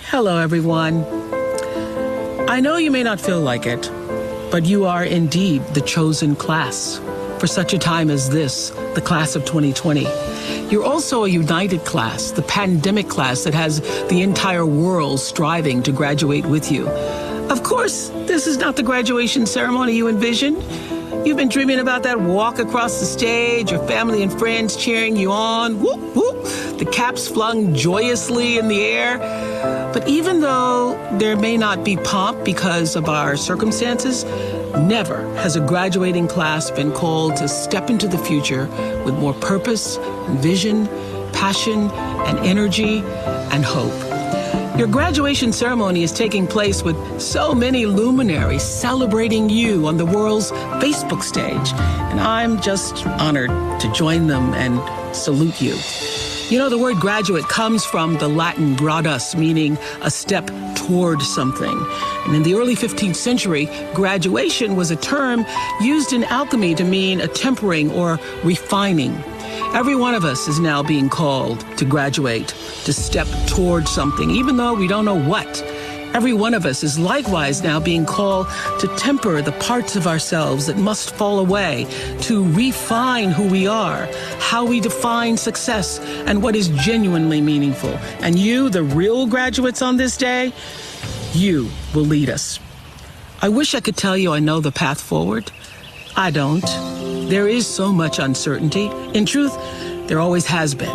Hello, everyone. I know you may not feel like it, but you are indeed the chosen class for such a time as this, the class of 2020. You're also a united class, the pandemic class that has the entire world striving to graduate with you. Of course, this is not the graduation ceremony you envisioned. You've been dreaming about that walk across the stage, your family and friends cheering you on, whoop, whoop, the caps flung joyously in the air. But even though there may not be pomp because of our circumstances, never has a graduating class been called to step into the future with more purpose, vision, passion, and energy, and hope. Your graduation ceremony is taking place with so many luminaries celebrating you on the world's Facebook stage, and I'm just honored to join them and salute you. You know, the word graduate comes from the Latin gradus, meaning a step toward something. And in the early 15th century, graduation was a term used in alchemy to mean a tempering or refining. Every one of us is now being called to graduate, to step toward something, even though we don't know what. Every one of us is likewise now being called to temper the parts of ourselves that must fall away, to refine who we are, how we define success, and what is genuinely meaningful. And you, the real graduates on this day, you will lead us. I wish I could tell you I know the path forward. I don't. There is so much uncertainty. In truth, there always has been.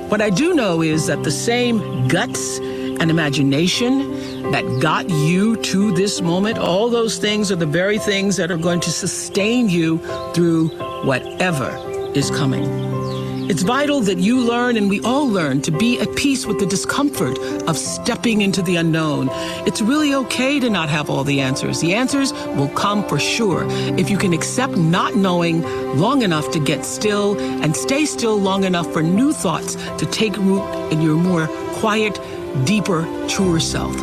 What I do know is that the same guts and imagination that got you to this moment, all those things are the very things that are going to sustain you through whatever is coming. It's vital that you learn, and we all learn, to be at peace with the discomfort of stepping into the unknown. It's really okay to not have all the answers. The answers will come for sure if you can accept not knowing long enough to get still and stay still long enough for new thoughts to take root in your more quiet, deeper, truer self.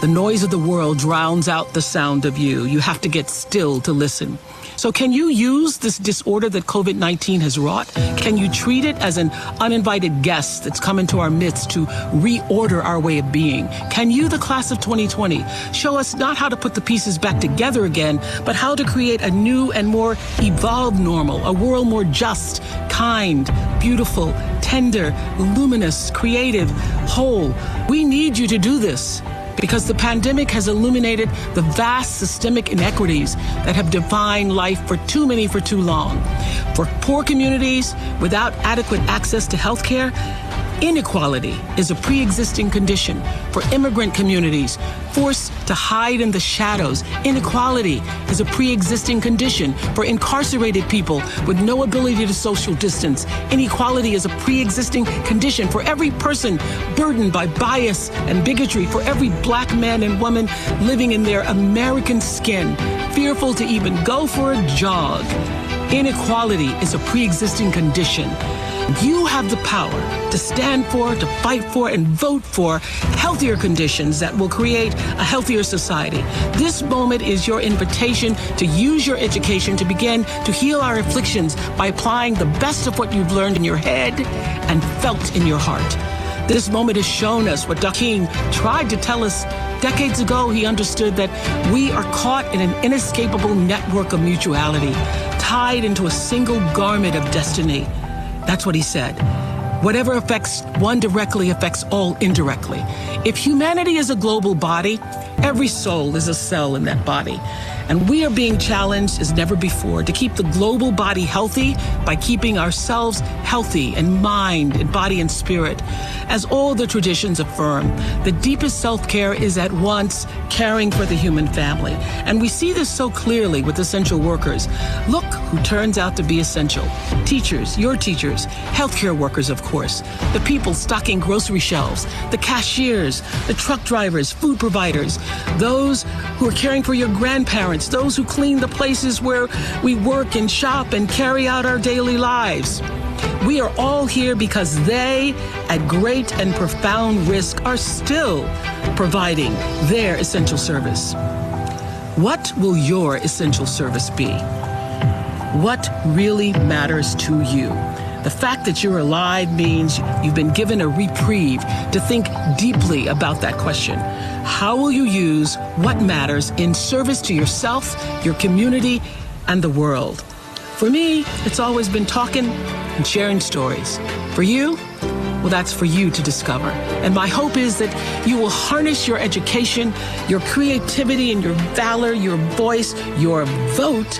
The noise of the world drowns out the sound of you. You have to get still to listen. So can you use this disorder that COVID-19 has wrought? Can you treat it as an uninvited guest that's come into our midst to reorder our way of being? Can you, the class of 2020, show us not how to put the pieces back together again, but how to create a new and more evolved normal, a world more just, kind, beautiful, tender, luminous, creative, whole? We need you to do this, because the pandemic has illuminated the vast systemic inequities that have defined life for too many for too long. For poor communities without adequate access to health care, inequality is a pre-existing condition. For immigrant communities forced to hide in the shadows, inequality is a pre-existing condition. For incarcerated people with no ability to social distance, inequality is a pre-existing condition. For every person burdened by bias and bigotry, for every black man and woman living in their American skin, fearful to even go for a jog, inequality is a pre-existing condition. You have the power to stand for, to fight for, and vote for healthier conditions that will create a healthier society. This moment is your invitation to use your education to begin to heal our afflictions by applying the best of what you've learned in your head and felt in your heart. This moment has shown us what Dr. King tried to tell us decades ago. He understood that we are caught in an inescapable network of mutuality, tied into a single garment of destiny. That's what he said. Whatever affects one directly affects all indirectly. If humanity is a global body, every soul is a cell in that body. And we are being challenged as never before to keep the global body healthy by keeping ourselves healthy in mind, in body, and spirit. As all the traditions affirm, the deepest self-care is at once caring for the human family. And we see this so clearly with essential workers. Look who turns out to be essential. Teachers, your teachers, healthcare workers, of course, the people stocking grocery shelves, the cashiers, the truck drivers, food providers, those who are caring for your grandparents, those who clean the places where we work and shop and carry out our daily lives. We are all here because they, at great and profound risk, are still providing their essential service. What will your essential service be? What really matters to you? The fact that you're alive means you've been given a reprieve to think deeply about that question. How will you use what matters in service to yourself, your community, and the world? For me, it's always been talking and sharing stories. For you, well, that's for you to discover. And my hope is that you will harness your education, your creativity, and your valor, your voice, your vote,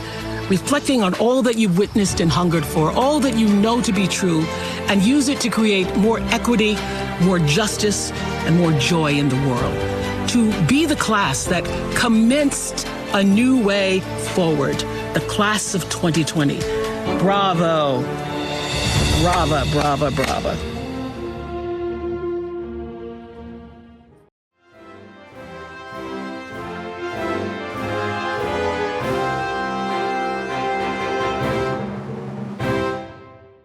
reflecting on all that you've witnessed and hungered for, all that you know to be true, and use it to create more equity, more justice, and more joy in the world. To be the class that commenced a new way forward, the class of 2020. Bravo. Brava, brava, brava.